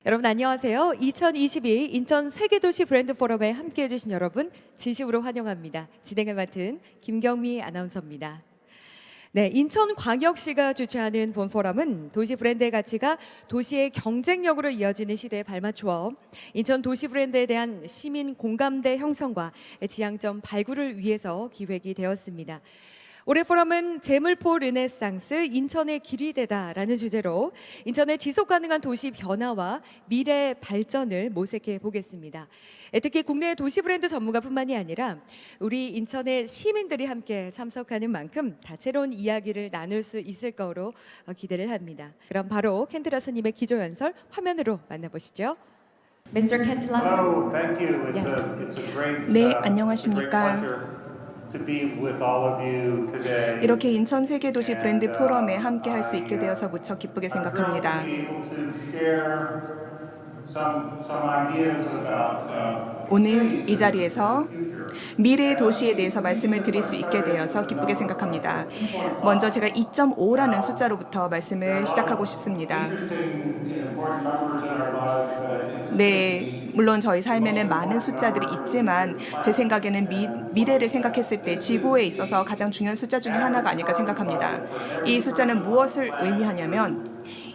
여러분 안녕하세요. 2022 인천 세계도시 브랜드 포럼에 함께해 주신 여러분 진심으로 환영합니다. 진행을 맡은 김경미 아나운서입니다. 네, 인천광역시가 주최하는 본 포럼은 도시 브랜드의 가치가 도시의 경쟁력으로 이어지는 시대에 발맞추어 인천 도시 브랜드에 대한 시민 공감대 형성과 지향점 발굴을 위해서 기획이 되었습니다. 올해 포럼은 재물포 르네상스 인천의 길이 되다라는 주제로 인천의 지속가능한 도시 변화와 미래 발전을 모색해 보겠습니다. 특히 국내 도시 브랜드 전문가뿐만이 아니라 우리 인천의 시민들이 함께 참석하는 만큼 다채로운 이야기를 나눌 수 있을 거로 기대를 합니다. 그럼 바로 켄트라스님의 기조연설 화면으로 만나보시죠. Mr. Kent Lasso. Hello, thank you. Yes. It's a great, 네, it's a great 안녕하십니까. pleasure to be with all of you today. 이렇게 인천 세계도시 브랜드 포럼에 함께 할 수 있게 되어서 무척 기쁘게 생각합니다. I'm thrilled to be able to share some ideas about 오늘 이 자리에서 미래의 도시에 대해서 말씀을 드릴 수 있게 되어서 기쁘게 생각합니다. 먼저 제가 2.5라는 숫자로부터 말씀을 시작하고 싶습니다. interesting, important numbers in our lives, but I think 네, 물론 저희 삶에는 많은 숫자들이 있지만 제 생각에는 미래를 생각했을 때 지구에 있어서 가장 중요한 숫자 중에 하나가 아닐까 생각합니다. 이 숫자는 무엇을 의미하냐면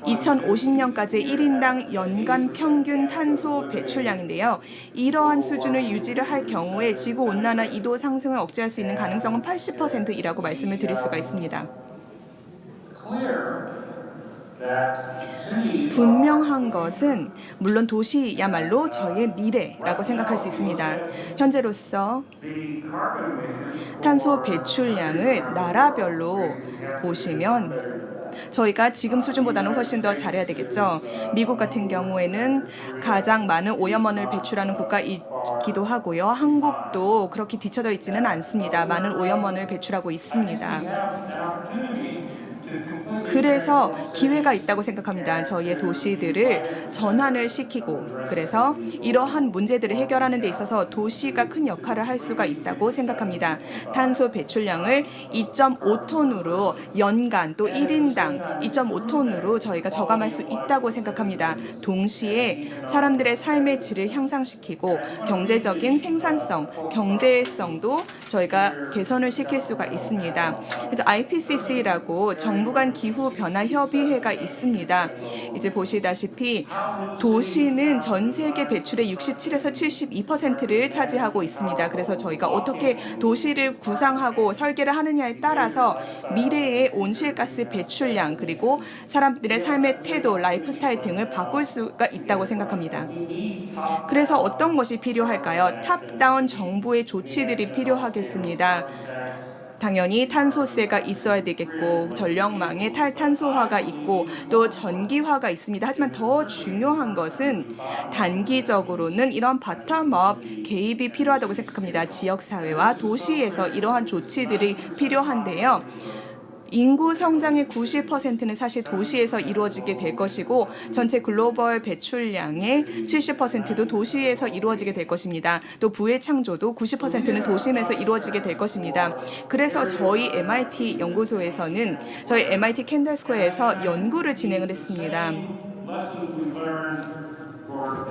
2050년까지 1인당 연간 평균 탄소 배출량인데요. 이러한 수준을 유지를 할 경우에 지구온난화 2도 상승을 억제할 수 있는 가능성은 80%이라고 말씀을 드릴 수가 있습니다. clear that cities 분명한 것은 물론 도시야말로 저의 미래라고 생각할 수 있습니다. 현재로서 the carbon emissions 탄소 배출량을 나라별로 보시면 저희가 지금 수준보다는 훨씬 더 잘해야 되겠죠. 미국 같은 경우에는 가장 많은 오염원을 배출하는 국가이기도 하고요. 한국도 그렇게 뒤처져 있지는 않습니다. 많은 오염원을 배출하고 있습니다. 그래서 기회가 있다고 생각합니다. 저희의 도시들을 전환을 시키고 그래서 이러한 문제들을 해결하는 데 있어서 도시가 큰 역할을 할 수가 있다고 생각합니다. 탄소 배출량을 2.5톤으로 연간 또 1인당 2.5톤으로 저희가 저감할 수 있다고 생각합니다. 동시에 사람들의 삶의 질을 향상시키고 경제적인 생산성, 경제성도 저희가 개선을 시킬 수가 있습니다. 그래서 IPCC라고 정부 간 기후 변화 협의회가 있습니다. 이제 보시다시피 도시는 전 세계 배출의 67에서 72%를 차지하고 있습니다. 그래서 저희가 어떻게 도시를 구상하고 설계를 하느냐에 따라서 미래의 온실가스 배출량 그리고 사람들의 삶의 태도, 라이프 스타일 등을 바꿀 수가 있다고 생각합니다. 그래서 어떤 것이 필요할까요? 탑다운 정부의 조치들이 필요하겠습니다. 당연히 탄소세가 있어야 되겠고 전력망에 탈탄소화가 있고 또 전기화가 있습니다. 하지만 더 중요한 것은 단기적으로는 이런 바텀업 개입이 필요하다고 생각합니다. 지역사회와 도시에서 이러한 조치들이 필요한데요. 인구 성장의 90%는 사실 도시에서 이루어지게 될 것이고 전체 글로벌 배출량의 70%도 도시에서 이루어지게 될 것입니다. 또 부의 창조도 90%는 도심에서 이루어지게 될 것입니다. 그래서 저희 MIT 연구소에서는 저희 MIT 켄달 스퀘어에서 연구를 진행을 했습니다. lessons we learned for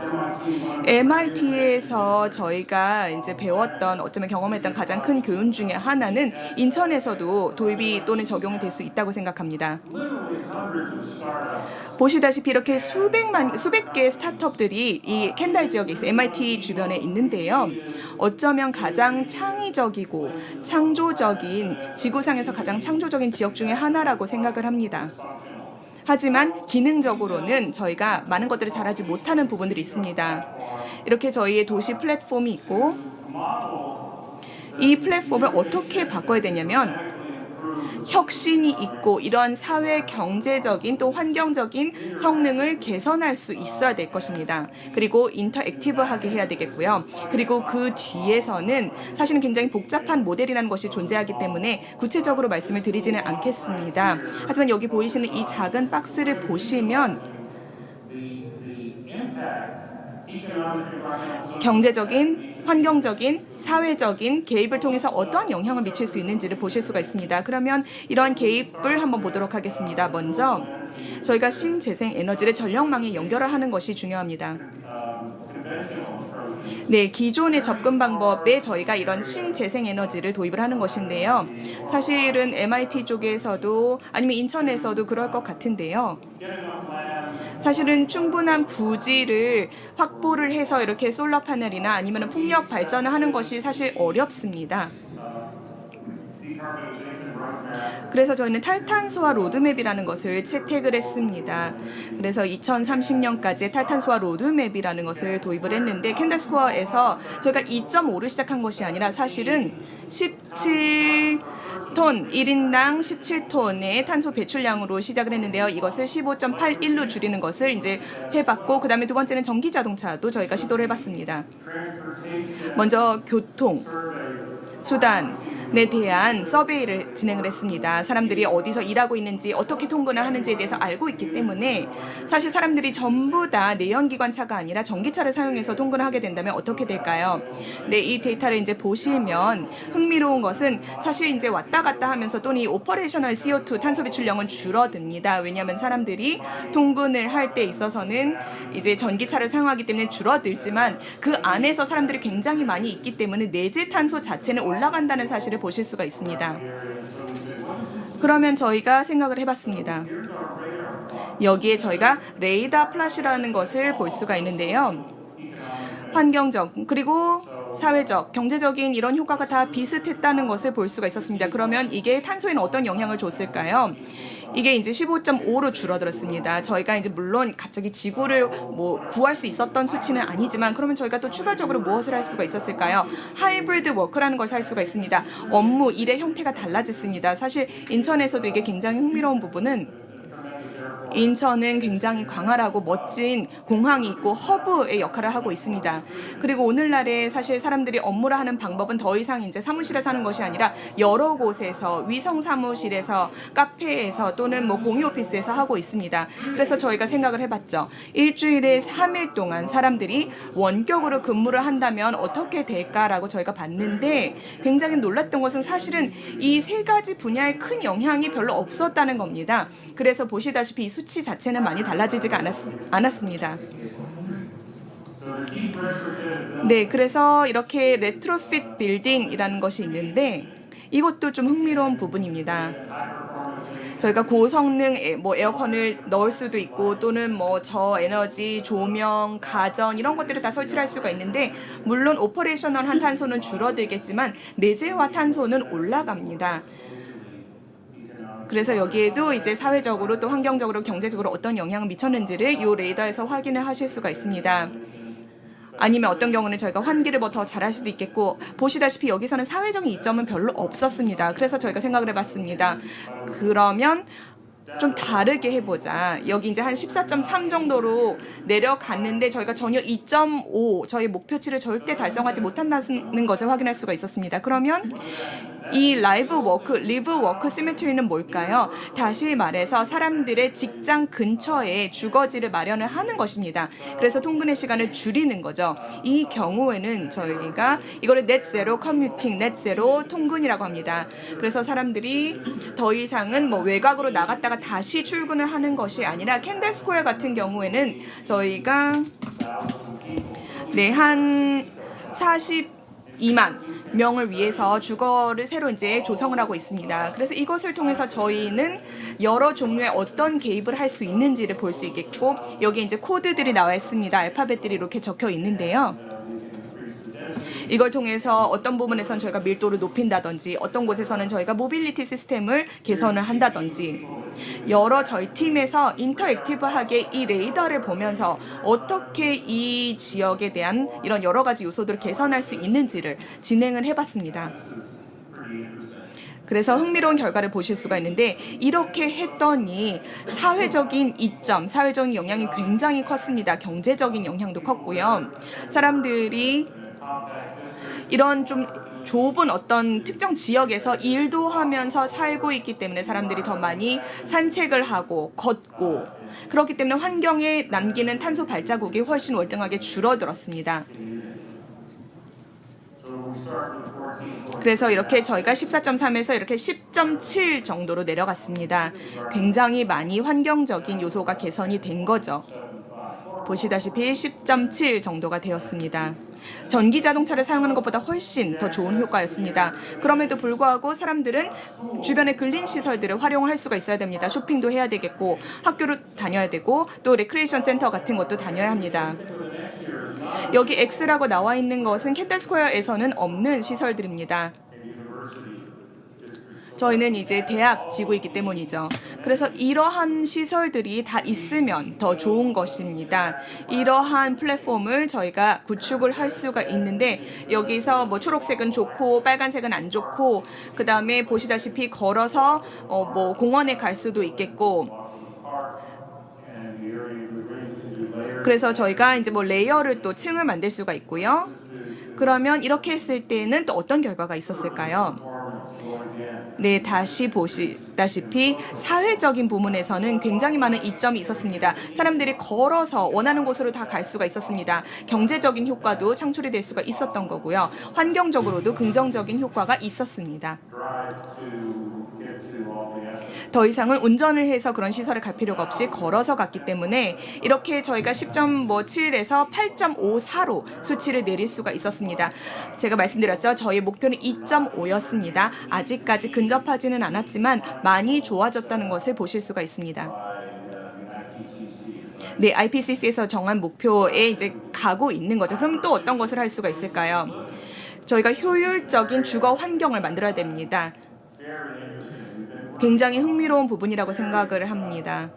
MIT MIT에서 저희가 이제 배웠던 어쩌면 경험했던 가장 큰 교훈 중에 하나는 인천에서도 도입이 또는 적용이 될 수 있다고 생각합니다. literally hundreds of startups 보시다시피 이렇게 수백 개의 스타트업들이 이 켄달 지역에 있어요. MIT 주변에 있는데요. 어쩌면 가장 창의적이고 창조적인 지구상에서 가장 창조적인 지역 중에 하나라고 생각을 합니다. 하지만 기능적으로는 저희가 많은 것들을 잘하지 못하는 부분들이 있습니다. 이렇게 저희의 도시 플랫폼이 있고 이 플랫폼을 어떻게 바꿔야 되냐면 혁신이 있고 이런 사회 경제적인 또 환경적인 성능을 개선할 수 있어야 될 것입니다. 그리고 인터액티브하게 해야 되겠고요. 그리고 그 뒤에서는 사실은 굉장히 복잡한 모델이라는 것이 존재하기 때문에 구체적으로 말씀을 드리지는 않겠습니다. 하지만 여기 보이시는 이 작은 박스를 보시면 경제적인 환경적인, 사회적인 개입을 통해서 어떠한 영향을 미칠 수 있는지를 보실 수가 있습니다. 그러면 이러한 개입을 한번 보도록 하겠습니다. 먼저 저희가 신재생 에너지를 전력망에 연결을 하는 것이 중요합니다. 네, 기존의 접근 방법에 저희가 이런 신재생 에너지를 도입을 하는 것인데요. 사실은 MIT 쪽에서도 아니면 인천에서도 그럴 것 같은데요. 사실은 충분한 부지를 확보를 해서 이렇게 솔라 패널이나 아니면 풍력 발전을 하는 것이 사실 어렵습니다. 그래서 저희는 탈탄소화 로드맵이라는 것을 채택을 했습니다. 그래서 2030년까지 탈탄소화 로드맵이라는 것을 도입을 했는데 캔들스코어에서 저희가 2.5를 시작한 것이 아니라 사실은 17톤, 1인당 17톤의 탄소 배출량으로 시작을 했는데요. 이것을 15.81로 줄이는 것을 이제 해봤고, 그 다음에 두 번째는 전기 자동차도 저희가 시도를 해봤습니다. 먼저 교통 수단에 대한 서베이를 진행을 했습니다. 사람들이 어디서 일하고 있는지 어떻게 통근을 하는지에 대해서 알고 있기 때문에 사실 사람들이 전부 다 내연기관차가 아니라 전기차를 사용해서 통근을 하게 된다면 어떻게 될까요? 네, 이 데이터를 이제 보시면 흥미로운 것은 사실 이제 왔다 갔다 하면서 또는 이 오퍼레이셔널 CO2 탄소 배출량은 줄어듭니다. 왜냐하면 사람들이 통근을 할 때 있어서는 이제 전기차를 사용하기 때문에 줄어들지만 그 안에서 사람들이 굉장히 많이 있기 때문에 내재 탄소 자체는 올라간다는 사실을 보실 수가 있습니다. 그러면 저희가 생각을 해봤습니다. 여기에 저희가 레이더 플래시라는 것을 볼 수가 있는데요. 환경적 그리고 사회적, 경제적인 이런 효과가 다 비슷했다는 것을 볼 수가 있었습니다. 그러면 이게 탄소에는 어떤 영향을 줬을까요? 이게 이제 15.5로 줄어들었습니다. 저희가 이제 물론 갑자기 지구를 뭐 구할 수 있었던 수치는 아니지만 그러면 저희가 또 추가적으로 무엇을 할 수가 있었을까요? 하이브리드 워크라는 것을 할 수가 있습니다. 업무, 일의 형태가 달라졌습니다. 사실 인천에서도 이게 굉장히 흥미로운 부분은 인천은 굉장히 광활하고 멋진 공항이 있고 허브의 역할을 하고 있습니다. 그리고 오늘날에 사실 사람들이 업무를 하는 방법은 더 이상 이제 사무실에서 하는 것이 아니라 여러 곳에서 위성 사무실에서 카페에서 또는 뭐 공유 오피스에서 하고 있습니다. 그래서 저희가 생각을 해봤죠. 일주일에 3일 동안 사람들이 원격으로 근무를 한다면 어떻게 될까라고 저희가 봤는데 굉장히 놀랐던 것은 사실은 이 세 가지 분야에 큰 영향이 별로 없었다는 겁니다. 그래서 보시다시피 이 수치 자체는 많이 달라지지가 않았습니다. 네, 그래서 이렇게 레트로핏 빌딩이라는 것이 있는데 이것도 좀 흥미로운 부분입니다. 저희가 고성능 에어컨을 넣을 수도 있고 또는 뭐 저에너지, 조명, 가전 이런 것들을 다 설치할 수가 있는데 물론 오퍼레이셔널한 탄소는 줄어들겠지만 내재화 탄소는 올라갑니다. 그래서 여기에도 이제 사회적으로 또 환경적으로 경제적으로 어떤 영향을 미쳤는지를 이 레이더에서 확인을 하실 수가 있습니다. 아니면 어떤 경우는 저희가 환기를 뭐 더 잘할 수도 있겠고 보시다시피 여기서는 사회적인 이점은 별로 없었습니다. 그래서 저희가 생각을 해봤습니다. 그러면 좀 다르게 해보자. 여기 이제 한 14.3 정도로 내려갔는데 저희가 전혀 2.5 저희 목표치를 절대 달성하지 못한다는 것을 확인할 수가 있었습니다. 그러면 이 리브 워크 시메트리는 뭘까요? 다시 말해서 사람들의 직장 근처에 주거지를 마련을 하는 것입니다. 그래서 통근의 시간을 줄이는 거죠. 이 경우에는 저희가 이거를 넷 제로 커뮤팅, 넷 제로 통근이라고 합니다. 그래서 사람들이 더 이상은 뭐 외곽으로 나갔다가 다시 출근을 하는 것이 아니라 캔들 스퀘어 같은 경우에는 저희가 한 42만 명을 위해서 주거를 새로 이제 조성을 하고 있습니다. 그래서 이것을 통해서 저희는 여러 종류의 어떤 개입을 할 수 있는지를 볼 수 있겠고 여기 이제 코드들이 나와 있습니다. 알파벳들이 이렇게 적혀 있는데요. 이걸 통해서 어떤 부분에서는 저희가 밀도를 높인다든지 어떤 곳에서는 저희가 모빌리티 시스템을 개선을 한다든지 여러 저희 팀에서 인터액티브하게 이 레이더를 보면서 어떻게 이 지역에 대한 이런 여러 가지 요소들을 개선할 수 있는지를 진행을 해봤습니다. 그래서 흥미로운 결과를 보실 수가 있는데 이렇게 했더니 사회적인 이점, 사회적인 영향이 굉장히 컸습니다. 경제적인 영향도 컸고요. 사람들이 이런 좀 좁은 어떤 특정 지역에서 일도 하면서 살고 있기 때문에 사람들이 더 많이 산책을 하고 걷고 그렇기 때문에 환경에 남기는 탄소 발자국이 훨씬 월등하게 줄어들었습니다. 그래서 이렇게 저희가 14.3에서 이렇게 10.7 정도로 내려갔습니다. 굉장히 많이 환경적인 요소가 개선이 된 거죠. 보시다시피 10.7 정도가 되었습니다. 전기 자동차를 사용하는 것보다 훨씬 더 좋은 효과였습니다. 그럼에도 불구하고 사람들은 주변의 근린 시설들을 활용을 할 수가 있어야 됩니다. 쇼핑도 해야 되겠고 학교를 다녀야 되고 또 레크레이션 센터 같은 것도 다녀야 합니다. 여기 X라고 나와 있는 것은 캔들 스퀘어에서는 없는 시설들입니다. 저희는 이제 대학 지구이기 때문이죠. 그래서 이러한 시설들이 다 있으면 더 좋은 것입니다. 이러한 플랫폼을 저희가 구축을 할 수가 있는데 여기서 뭐 초록색은 좋고 빨간색은 안 좋고 그 다음에 보시다시피 걸어서 뭐 공원에 갈 수도 있겠고 그래서 저희가 이제 뭐 레이어를 또 층을 만들 수가 있고요. 그러면 이렇게 했을 때는 또 어떤 결과가 있었을까요? 네, 다시 보시다시피 사회적인 부분에서는 굉장히 많은 이점이 있었습니다. 사람들이 걸어서 원하는 곳으로 다 갈 수가 있었습니다. 경제적인 효과도 창출이 될 수가 있었던 거고요. 환경적으로도 긍정적인 효과가 있었습니다. 더 이상은 운전을 해서 그런 시설에 갈 필요가 없이 걸어서 갔기 때문에 이렇게 저희가 10.7에서 8.54로 수치를 내릴 수가 있었습니다. 제가 말씀드렸죠. 저희 목표는 2.5였습니다. 아직까지 근접하지는 않았지만 많이 좋아졌다는 것을 보실 수가 있습니다. 네, IPCC에서 정한 목표에 이제 가고 있는 거죠. 그럼 또 어떤 것을 할 수가 있을까요? 저희가 효율적인 주거 환경을 만들어야 됩니다. 굉장히 흥미로운 부분이라고 생각을 합니다.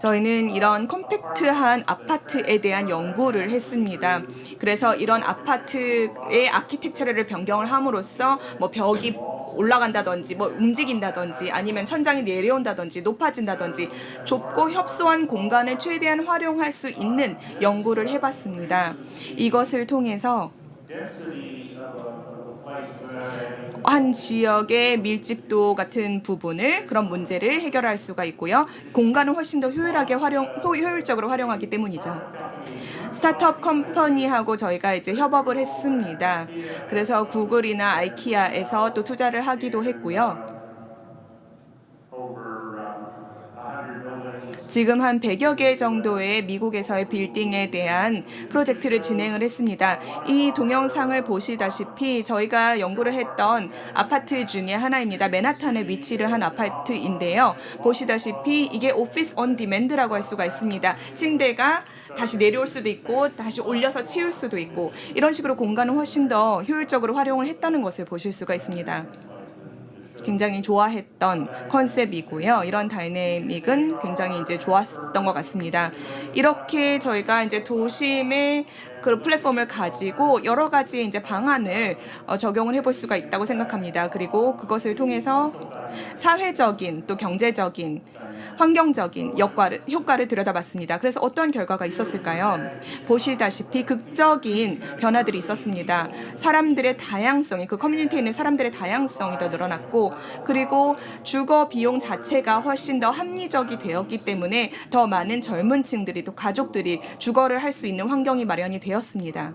저희는 이런 컴팩트한 아파트에 대한 연구를 했습니다. 그래서 이런 아파트의 아키텍처를 변경을 함으로써 뭐 벽이 올라간다든지 뭐 움직인다든지 아니면 천장이 내려온다든지 높아진다든지 좁고 협소한 공간을 최대한 활용할 수 있는 연구를 해봤습니다. 이것을 통해서 한 지역의 밀집도 같은 부분을 그런 문제를 해결할 수가 있고요. 공간을 훨씬 더 효율적으로 활용하기 때문이죠. 스타트업 컴퍼니하고 저희가 이제 협업을 했습니다. 그래서 구글이나 아이키아에서 또 투자를 하기도 했고요. 지금 한 100여 개 정도의 미국에서의 빌딩에 대한 프로젝트를 진행을 했습니다. 이 동영상을 보시다시피 저희가 연구를 했던 아파트 중에 하나입니다. 맨하탄에 위치를 한 아파트인데요. 보시다시피 이게 오피스 온 디맨드라고 할 수가 있습니다. 침대가 다시 내려올 수도 있고 다시 올려서 치울 수도 있고 이런 식으로 공간을 훨씬 더 효율적으로 활용을 했다는 것을 보실 수가 있습니다. 굉장히 좋아했던 컨셉이고요. 이런 다이내믹은 굉장히 이제 좋았던 것 같습니다. 이렇게 저희가 이제 도심의 그 플랫폼을 가지고 여러 가지 이제 방안을 적용을 해볼 수가 있다고 생각합니다. 그리고 그것을 통해서 사회적인 또 경제적인 환경적인 효과를 들여다봤습니다. 그래서 어떤 결과가 있었을까요? 보시다시피 극적인 변화들이 있었습니다. 사람들의 다양성이 그 커뮤니티에 있는 사람들의 다양성이 더 늘어났고 그리고 주거 비용 자체가 훨씬 더 합리적이 되었기 때문에 더 많은 젊은 층들이 또 가족들이 주거를 할 수 있는 환경이 마련이 되었습니다.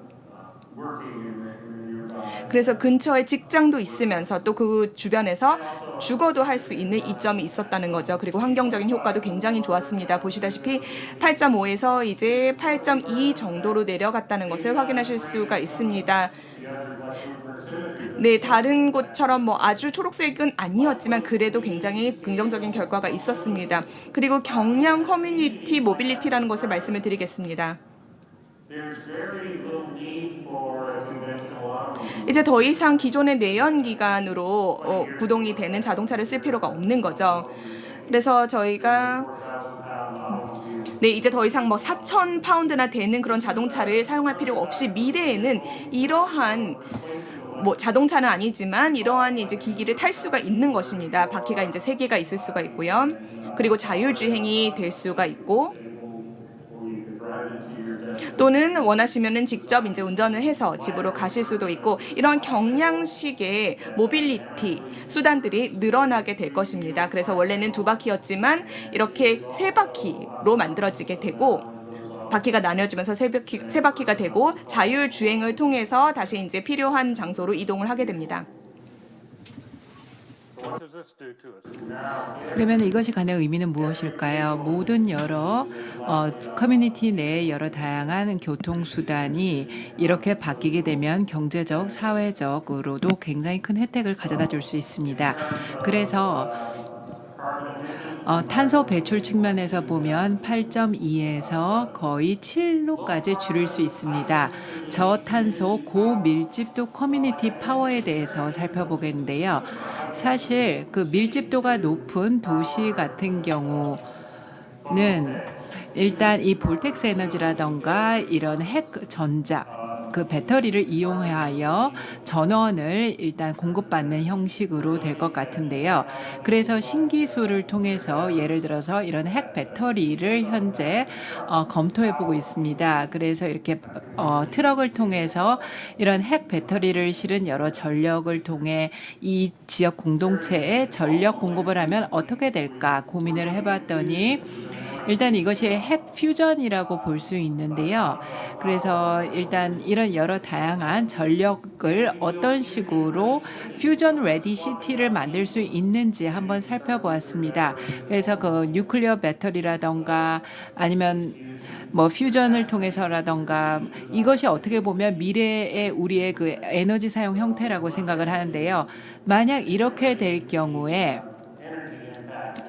그래서 근처에 직장도 있으면서 또 그 주변에서 주거도 할 수 있는 이점이 있었다는 거죠. 그리고 환경적인 효과도 굉장히 좋았습니다. 보시다시피 8.5에서 이제 8.2 정도로 내려갔다는 것을 확인하실 수가 있습니다. 네, 다른 곳처럼 뭐 아주 초록색은 아니었지만 그래도 굉장히 긍정적인 결과가 있었습니다. 그리고 경량 커뮤니티 모빌리티라는 것을 말씀을 드리겠습니다. 이제 더 이상 기존의 내연기관으로 구동이 되는 자동차를 쓸 필요가 없는 거죠. 그래서 저희가 이제 더 이상 뭐 4,000파운드나 되는 그런 자동차를 사용할 필요가 없이 미래에는 이러한 뭐 자동차는 아니지만 이러한 이제 기기를 탈 수가 있는 것입니다. 바퀴가 이제 3개가 있을 수가 있고요. 그리고 자율주행이 될 수가 있고 또는 원하시면은 직접 이제 운전을 해서 집으로 가실 수도 있고 이런 경량식의 모빌리티 수단들이 늘어나게 될 것입니다. 그래서 원래는 2바퀴였지만 이렇게 3바퀴로 만들어지게 되고 바퀴가 나뉘어지면서 세 바퀴가 되고 자율 주행을 통해서 다시 이제 필요한 장소로 이동을 하게 됩니다. What does this do to us? Now, 그러면 이것이 갖는 의미는 무엇일까요? 모든 여러 커뮤니티 내의 여러 다양한 교통수단이 이렇게 바뀌게 되면 경제적, 사회적으로도 굉장히 큰 혜택을 가져다 줄 수 있습니다. 그래서 탄소 배출 측면에서 보면 8.2에서 거의 7로까지 줄일 수 있습니다. 저탄소 고밀집도 커뮤니티 파워에 대해서 살펴보겠는데요. 사실 그 밀집도가 높은 도시 같은 경우는 일단 이 볼텍스 에너지라던가 이런 핵 전자 그 배터리를 이용하여 전원을 일단 공급받는 형식으로 될 것 같은데요. 그래서 신기술을 통해서 예를 들어서 이런 핵 배터리를 현재 검토해 보고 있습니다. 그래서 이렇게 트럭을 통해서 이런 핵 배터리를 실은 여러 전력을 통해 이 지역 공동체에 전력 공급을 하면 어떻게 될까 고민을 해봤더니 일단 이것이 핵 퓨전이라고 볼 수 있는데요. 그래서 일단 이런 여러 다양한 전력을 어떤 식으로 퓨전 레디 시티를 만들 수 있는지 한번 살펴보았습니다. 그래서 그 뉴클리어 배터리라던가 아니면 뭐 퓨전을 통해서라던가 이것이 어떻게 보면 미래의 우리의 그 에너지 사용 형태라고 생각을 하는데요. 만약 이렇게 될 경우에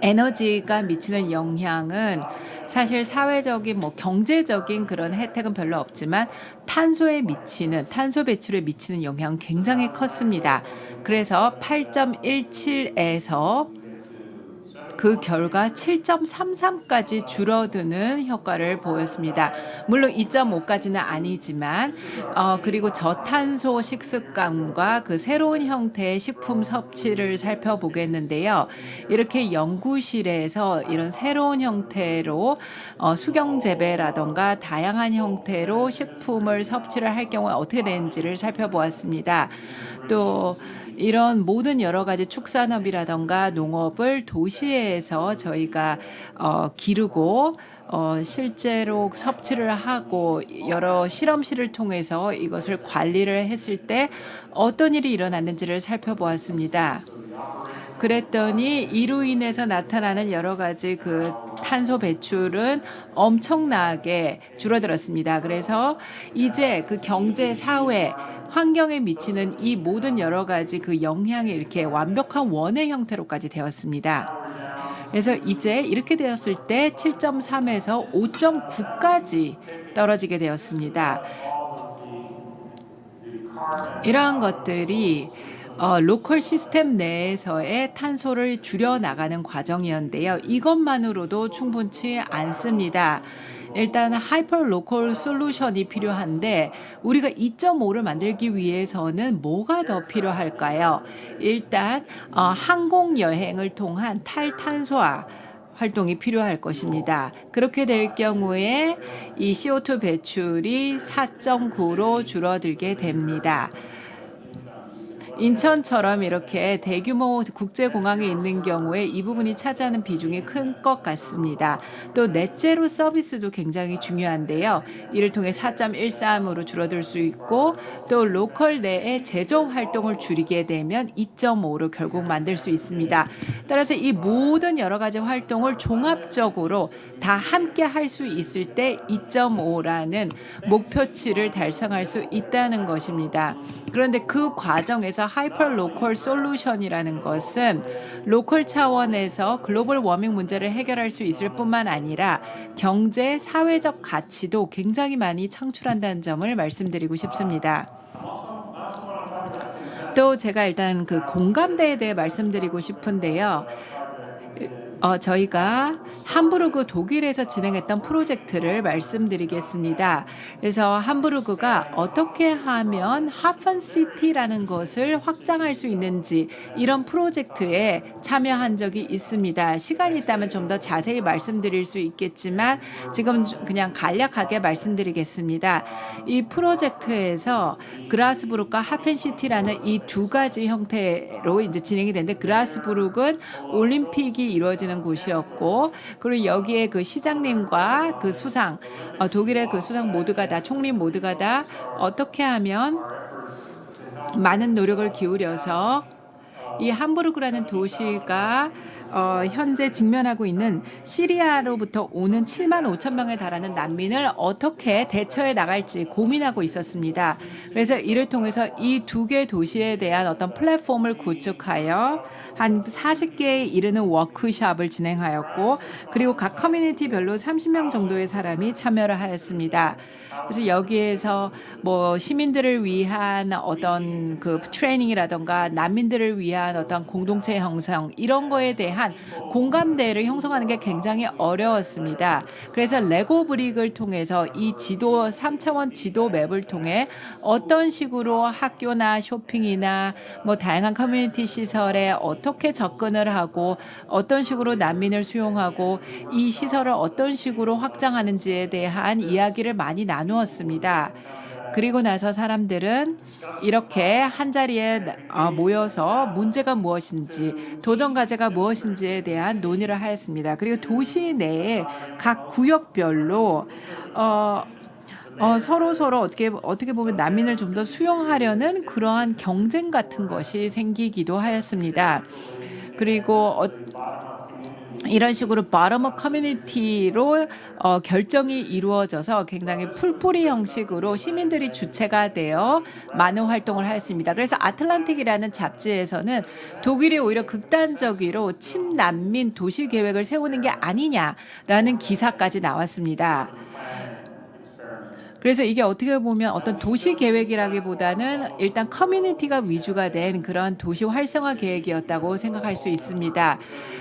에너지가 미치는 영향은 사실 사회적인 뭐 경제적인 그런 혜택은 별로 없지만 탄소 배출에 미치는 영향은 굉장히 컸습니다. 그래서 8.17에서 그 결과 7.33까지 줄어드는 효과를 보였습니다. 물론 2.5까지는 아니지만 그리고 저탄소 식습관과 그 새로운 형태의 식품 섭취를 살펴보겠는데요. 이렇게 연구실에서 이런 새로운 형태로 수경재배라던가 다양한 형태로 식품을 섭취를 할 경우에 어떻게 되는지를 살펴보았습니다. 또 이런 모든 여러 가지 축산업이라던가 농업을 도시에서 저희가 기르고 실제로 섭취를 하고 여러 실험실을 통해서 이것을 관리를 했을 때 어떤 일이 일어났는지를 살펴보았습니다. 그랬더니 이로 인해서 나타나는 여러 가지 그 탄소 배출은 엄청나게 줄어들었습니다. 그래서 이제 그 경제, 사회, 환경에 미치는 이 모든 여러 가지 그 영향이 이렇게 완벽한 원의 형태로까지 되었습니다. 그래서 이제 이렇게 되었을 때 7.3에서 5.9까지 떨어지게 되었습니다. 이러한 것들이 로컬 시스템 내에서의 탄소를 줄여나가는 과정이었는데요. 이것만으로도 충분치 않습니다. 일단 하이퍼 로컬 솔루션이 필요한데 우리가 2.5를 만들기 위해서는 뭐가 더 필요할까요? 일단 항공 여행을 통한 탈탄소화 활동이 필요할 것입니다. 그렇게 될 경우에 이 CO2 배출이 4.9로 줄어들게 됩니다. 인천처럼 이렇게 대규모 국제공항에 있는 경우에 이 부분이 차지하는 비중이 큰 것 같습니다. 또 넷제로 서비스도 굉장히 중요한데요. 이를 통해 4.13으로 줄어들 수 있고 또 로컬 내의 제조업 활동을 줄이게 되면 2.5로 결국 만들 수 있습니다. 따라서 이 모든 여러 가지 활동을 종합적으로 다 함께 할 수 있을 때 2.5라는 목표치를 달성할 수 있다는 것입니다. 그런데 그 과정에서 하이퍼 로컬 솔루션이라는 것은 로컬 차원에서 글로벌 워밍 문제를 해결할 수 있을 뿐만 아니라 경제, 사회적 가치도 굉장히 많이 창출한다는 점을 말씀드리고 싶습니다. 또 제가 일단 그 공감대에 대해 말씀드리고 싶은데요. 저희가 함부르크 독일에서 진행했던 프로젝트를 말씀드리겠습니다. 그래서 함부르크가 어떻게 하면 하펜시티라는 것을 확장할 수 있는지 이런 프로젝트에 참여한 적이 있습니다. 시간이 있다면 좀 더 자세히 말씀드릴 수 있겠지만 지금 그냥 간략하게 말씀드리겠습니다. 이 프로젝트에서 그라스부르크와 하펜시티라는 이 두 가지 형태로 이제 진행이 되는데 그라스부르크는 올림픽이 이루어지는 있는 곳이었고, 그리고 여기에 그 시장님과 그 수상, 독일의 그 수상 모두가 다, 총리 모두가 다 어떻게 하면 많은 노력을 기울여서 이 함부르크라는 도시가 현재 직면하고 있는 시리아로부터 오는 7만 5천 명에 달하는 난민을 어떻게 대처해 나갈지 고민하고 있었습니다. 그래서 이를 통해서 이 두 개 도시에 대한 어떤 플랫폼을 구축하여 한 40개에 이르는 워크숍을 진행하였고, 그리고 각 커뮤니티별로 30명 정도의 사람이 참여를 하였습니다. 그래서 여기에서 뭐 시민들을 위한 어떤 그 트레이닝이라던가 난민들을 위한 어떤 공동체 형성, 이런 거에 대한 공감대를 형성하는 게 굉장히 어려웠습니다. 그래서 레고 브릭을 통해서 이 지도 3차원 지도 맵을 통해 어떤 식으로 학교나 쇼핑이나 뭐 다양한 커뮤니티 시설에 어떻게 접근을 하고 어떤 식으로 난민을 수용하고 이 시설을 어떤 식으로 확장하는지에 대한 이야기를 많이 나누었습니다. 그리고 나서 사람들은 이렇게 한자리에 모여서 문제가 무엇인지, 도전 과제가 무엇인지에 대한 논의를 하였습니다. 그리고 도시 내에 각 구역별로 서로 어떻게 보면 난민을 좀 더 수용하려는 그러한 경쟁 같은 것이 생기기도 하였습니다. 그리고 이런 식으로 바텀업 커뮤니티로 결정이 이루어져서 굉장히 풀뿌리 형식으로 시민들이 주체가 되어 많은 활동을 하였습니다. 그래서 아틀란틱이라는 잡지에서는 독일이 오히려 극단적으로 친난민 도시 계획을 세우는 게 아니냐라는 기사까지 나왔습니다. 그래서 이게 어떻게 보면 어떤 도시 계획이라기보다는 일단 커뮤니티가 위주가 된 그런 도시 활성화 계획이었다고 생각할 수 있습니다.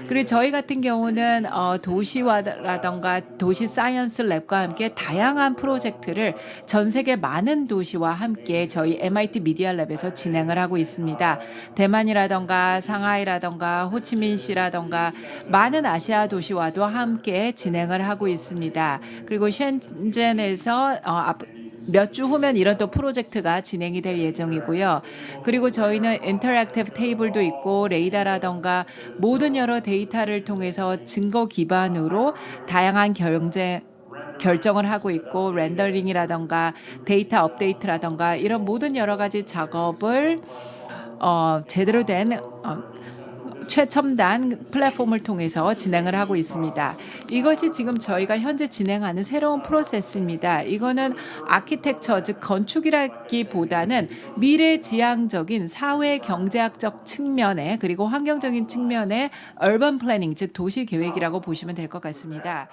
그리고 저희 같은 경우는 도시화라던가 도시 사이언스 랩과 함께 다양한 프로젝트를 전 세계 많은 도시와 함께 저희 MIT 미디어 랩에서 진행을 하고 있습니다. 대만이라던가 상하이라던가 호치민시라던가 많은 아시아 도시와도 함께 진행을 하고 있습니다. 그리고 셴젠에서 몇 주 후면 이런 또 프로젝트가 진행이 될 예정이고요. 그리고 저희는 인터랙티브 테이블도 있고 레이더라던가 모든 여러 데이터를 통해서 증거 기반으로 다양한 결정을 하고 있고, 렌더링이라던가 데이터 업데이트라던가 이런 모든 여러 가지 작업을 제대로 된 최첨단 플랫폼을 통해서 진행을 하고 있습니다. 이것이 지금 저희가 현재 진행하는 새로운 프로세스입니다. 이거는 아키텍처, 즉 건축이라기보다는 미래지향적인 사회 경제학적 측면에, 그리고 환경적인 측면의 얼번 플래닝, 즉 도시 계획이라고 보시면 될 것 같습니다.